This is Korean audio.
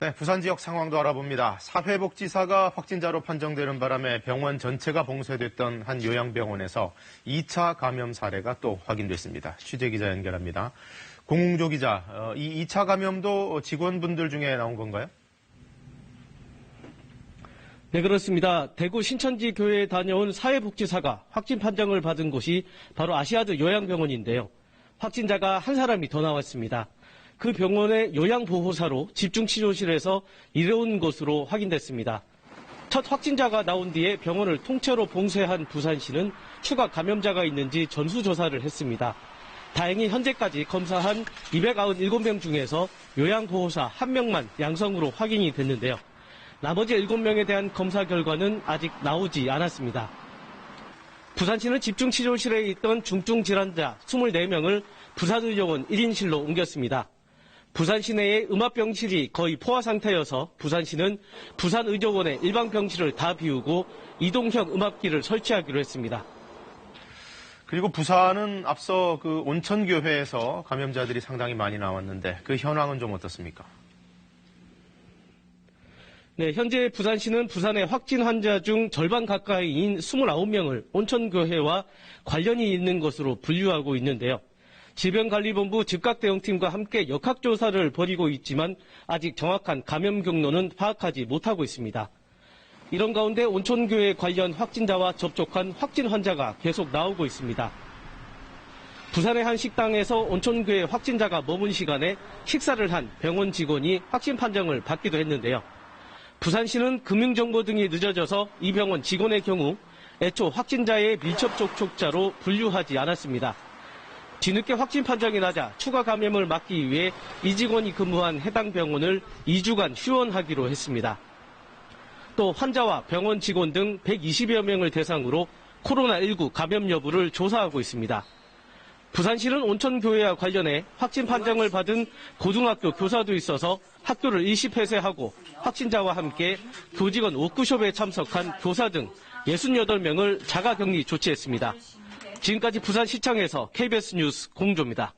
네, 부산 지역 상황도 알아봅니다. 사회복지사가 확진자로 판정되는 바람에 병원 전체가 봉쇄됐던 한 요양병원에서 2차 감염 사례가 또 확인됐습니다. 취재 기자 연결합니다. 공웅조 기자, 이 2차 감염도 직원분들 중에 나온 건가요? 네, 그렇습니다. 대구 신천지 교회에 다녀온 사회복지사가 확진 판정을 받은 곳이 바로 아시아드 요양병원인데요. 확진자가 한 사람이 더 나왔습니다. 그 병원의 요양보호사로 집중치료실에서 일해온 것으로 확인됐습니다. 첫 확진자가 나온 뒤에 병원을 통째로 봉쇄한 부산시는 추가 감염자가 있는지 전수조사를 했습니다. 다행히 현재까지 검사한 297명 중에서 요양보호사 1명만 양성으로 확인이 됐는데요. 나머지 7명에 대한 검사 결과는 아직 나오지 않았습니다. 부산시는 집중치료실에 있던 중증 질환자 24명을 부산의료원 1인실로 옮겼습니다. 부산 시내의 음압병실이 거의 포화 상태여서 부산시는 부산의료원의 일반병실을 다 비우고 이동형 음압기를 설치하기로 했습니다. 그리고 부산은 앞서 그 온천교회에서 감염자들이 상당히 많이 나왔는데 그 현황은 좀 어떻습니까? 네, 현재 부산시는 부산의 확진 환자 중 절반 가까이인 29명을 온천교회와 관련이 있는 것으로 분류하고 있는데요. 질병관리본부 즉각대응팀과 함께 역학조사를 벌이고 있지만 아직 정확한 감염 경로는 파악하지 못하고 있습니다. 이런 가운데 온천교회 관련 확진자와 접촉한 확진 환자가 계속 나오고 있습니다. 부산의 한 식당에서 온천교회 확진자가 머문 시간에 식사를 한 병원 직원이 확진 판정을 받기도 했는데요. 부산시는 금융정보 등이 늦어져서 이 병원 직원의 경우 애초 확진자의 밀접 접촉자로 분류하지 않았습니다. 뒤늦게 확진 판정이 나자 추가 감염을 막기 위해 이 직원이 근무한 해당 병원을 2주간 휴원하기로 했습니다. 또 환자와 병원 직원 등 120여 명을 대상으로 코로나19 감염 여부를 조사하고 있습니다. 부산시는 온천교회와 관련해 확진 판정을 받은 고등학교 교사도 있어서 학교를 일시 폐쇄하고 확진자와 함께 교직원 워크숍에 참석한 교사 등 68명을 자가격리 조치했습니다. 지금까지 부산시청에서 KBS 뉴스 공조입니다.